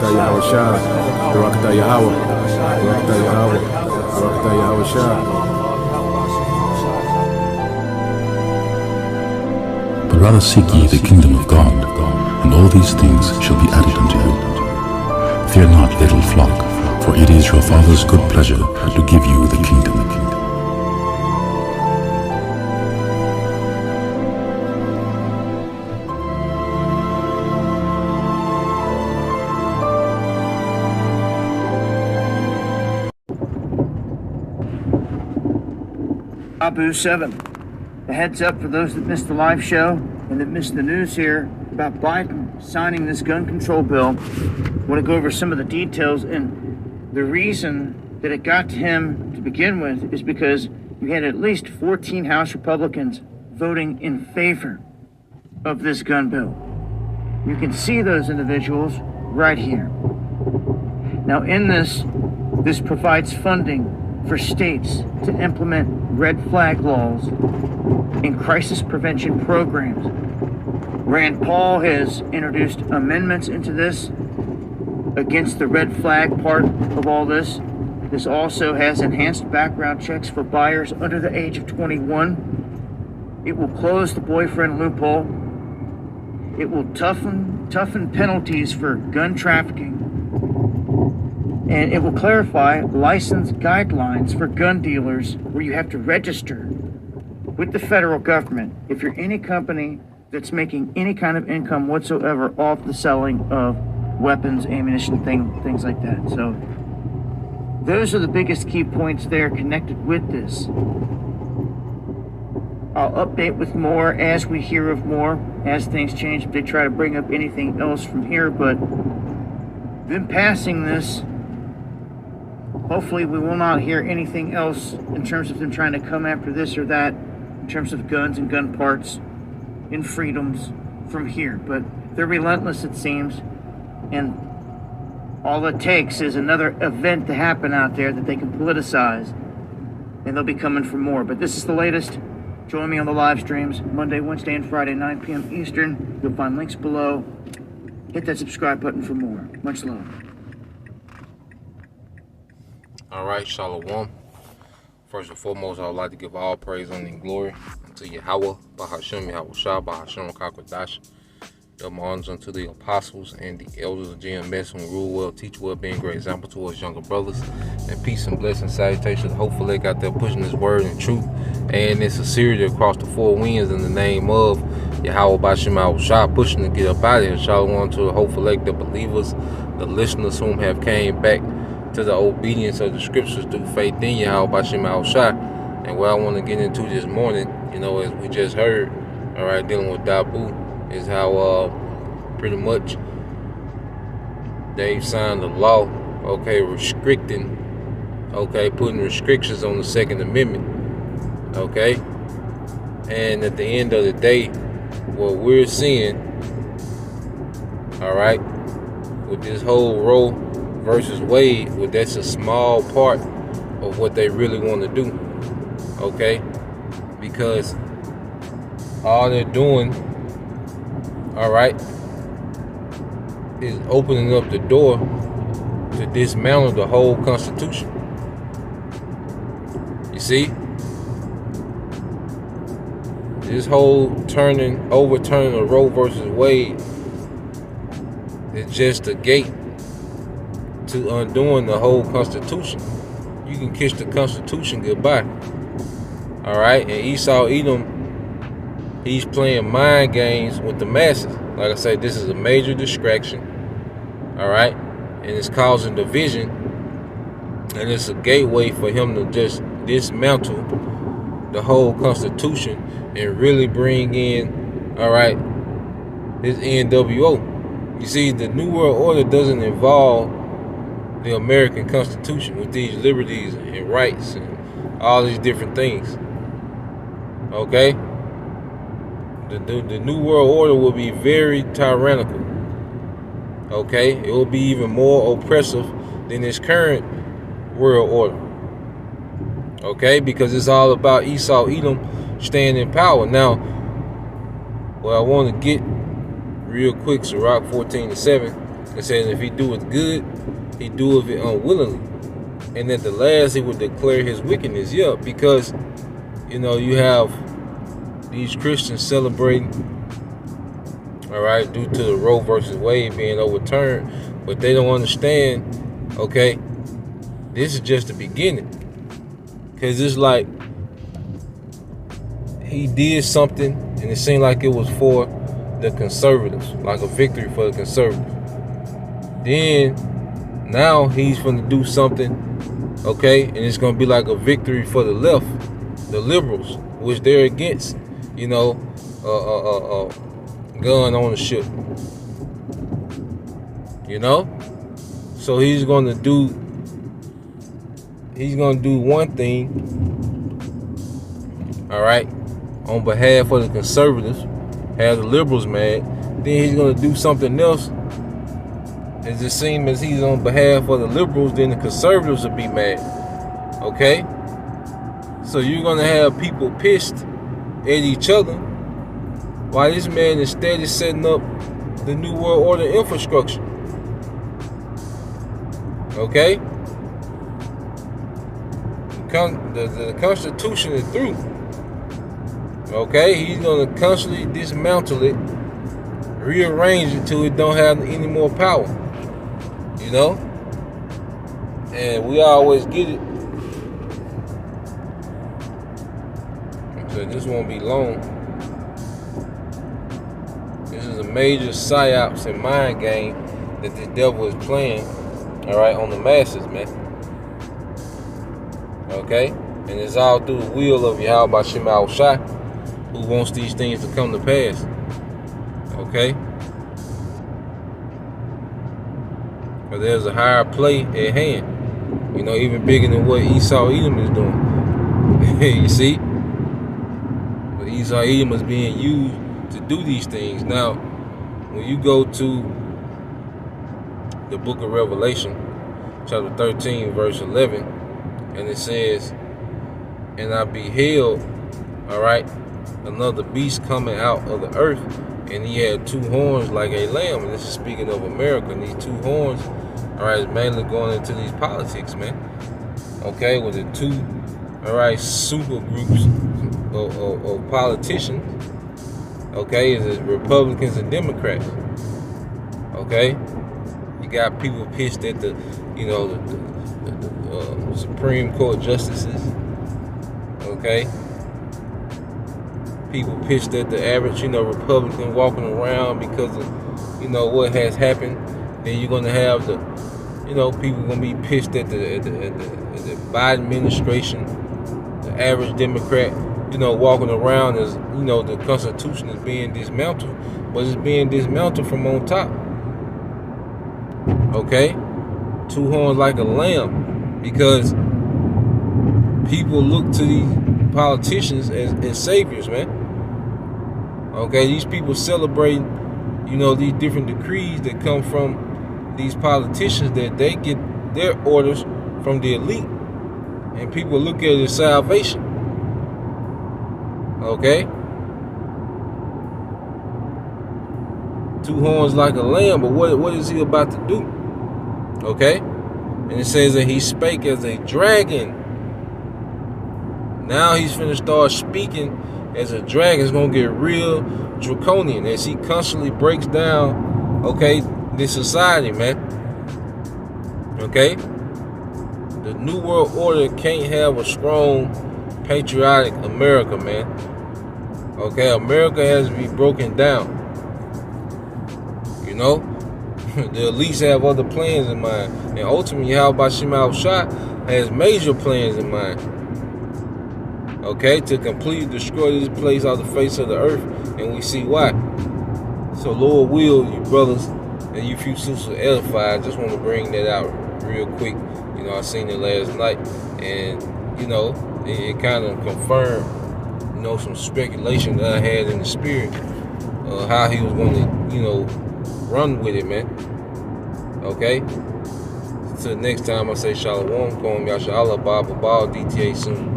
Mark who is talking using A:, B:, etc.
A: Barakatah Yahweh Shah, Barakatah Yahweh, Barakatah Yahweh, Barakatah Yahweh Shah.
B: But rather seek ye the kingdom of God, and all these things shall be added unto you. Fear not, little flock, for it is your Father's good pleasure to give you the kingdom.
C: Abu 7. The heads up for those that missed the live show and that missed the news here about Biden signing this gun control bill. I want to go over some of the details, and the reason that it got to him to begin with is because you had at least 14 House Republicans voting in favor of this gun bill. You can see those individuals right here. Now in this provides funding for states to implement red flag laws and crisis prevention programs. Rand Paul has introduced amendments into this against the red flag part of all this. This also has enhanced background checks for buyers under the age of 21. It will close the boyfriend loophole. It will toughen penalties for gun trafficking. And it will clarify license guidelines for gun dealers where you have to register with the federal government if you're any company that's making any kind of income whatsoever off the selling of weapons, ammunition, things like that. So those are the biggest key points there connected with this. I'll update with more as we hear of more, as things change, if they try to bring up anything else from here. But them passing this, hopefully we will not hear anything else in terms of them trying to come after this or that in terms of guns and gun parts and freedoms from here. But they're relentless, it seems, and all it takes is another event to happen out there that they can politicize, and they'll be coming for more. But this is the latest. Join me on the live streams Monday, Wednesday, and Friday, 9 p.m. Eastern. You'll find links below. Hit that subscribe button for more. Much love.
D: Alright, Shalom. First and foremost, I would like to give all praise and glory unto Yahweh, Bahashem, Yahweh Shah, Bahashem, Kakwadash. Double honors unto the apostles and the elders of GMS who rule well, teach well, being great example to us younger brothers. And peace and blessing, salutations. Hopefully, they got there pushing this word and truth and its sincerity across the four winds in the name of Yahweh, Bahashem, Yahweh Shah, pushing to get up out of here. Shalom to the hopefully the believers, the listeners whom have came back to the obedience of the scriptures through faith in Yahweh Bashim Al-Shah. And what I want to get into this morning, as we just heard, alright, dealing with Dabu, is how pretty much they've signed a law, restricting, putting restrictions on the Second Amendment, and at the end of the day, what we're seeing, alright, with this whole Roe versus Wade, that's a small part of what they really want to do, because all they're doing, is opening up the door to dismantle the whole Constitution. You see, this whole overturning of Roe versus Wade is just a gate to undoing the whole Constitution. You can kiss the Constitution goodbye. Alright, and Esau Edom, he's playing mind games with the masses. Like I say, this is a major distraction. Alright, and it's causing division, and it's a gateway for him to just dismantle the whole Constitution and really bring in, his NWO. You see, the New World Order doesn't involve the American Constitution with these liberties and rights and all these different things. The New World Order will be very tyrannical. It will be even more oppressive than this current world order. Because it's all about Esau Edom staying in power. Now, what I want to get real quick, Sirach 14:7, It says if he doeth good, he doeth it unwillingly. And at the last he would declare his wickedness. Yeah, because, you know, you have these Christians celebrating, all right, due to the Roe versus Wade being overturned. But they don't understand, okay, this is just the beginning. Because it's like he did something and it seemed like it was for the conservatives, like a victory for the conservatives. Then now he's going to do something, okay, and it's going to be like a victory for the left, the liberals, which they're against, you know, gun ownership, you know. So he's going to do one thing, all right, on behalf of the conservatives, have the liberals mad. Then he's going to do something else. It just seems as he's on behalf of the liberals, then the conservatives will be mad. Okay? So you're going to have people pissed at each other while this man is steady setting up the New World Order infrastructure. Okay? The Constitution is through. Okay? He's going to constantly dismantle it, rearrange it till it don't have any more power. You know? And we always get it. So this won't be long. This is a major psyops and mind game that the devil is playing, all right, on the masses, man. Okay? And it's all through the will of Yahweh Shem Shai, who wants these things to come to pass. Okay? But there's a higher play at hand. You know, even bigger than what Esau Edom is doing. You see? But Esau Edom is being used to do these things. Now, when you go to the book of Revelation, chapter 13, verse 11, and it says, and I beheld, all right, another beast coming out of the earth, and he had two horns like a lamb. And this is speaking of America. And these two horns, all right, is mainly going into these politics, man. Okay, with the two, all right, super groups of politicians. Okay, is Republicans and Democrats. Okay, you got people pissed at the, you know, the Supreme Court justices. Okay. People pissed at the average, you know, Republican walking around because of, you know, what has happened. Then you're gonna have the, you know, people gonna be pissed at the Biden administration, the average Democrat, you know, walking around as, you know, the Constitution is being dismantled, but it's being dismantled from on top. Okay, two horns like a lamb, because people look to these politicians as saviors, man. Okay, these people celebrating, you know, these different decrees that come from these politicians, that they get their orders from the elite, and people look at it as salvation. Okay, two horns like a lamb, but what is he about to do? Okay, and it says that he spake as a dragon. Now he's finna start speaking as a dragon. It's gonna get real draconian as he constantly breaks down, okay, this society, man. Okay? The New World Order can't have a strong, patriotic America, man. Okay? America has to be broken down. You know? The elites have other plans in mind. And ultimately, Yahweh Shem Shai has major plans in mind. Okay, to completely destroy this place off the face of the earth, and we see why. So, Lord will, you brothers and you few sisters edified, I just want to bring that out real quick. You know, I seen it last night, and, you know, it kind of confirmed, you know, some speculation that I had in the spirit, how he was going to, you know, run with it, man. Okay? Until next time, I say Shalom, Kom Yasha Allah, Baba, DTA soon.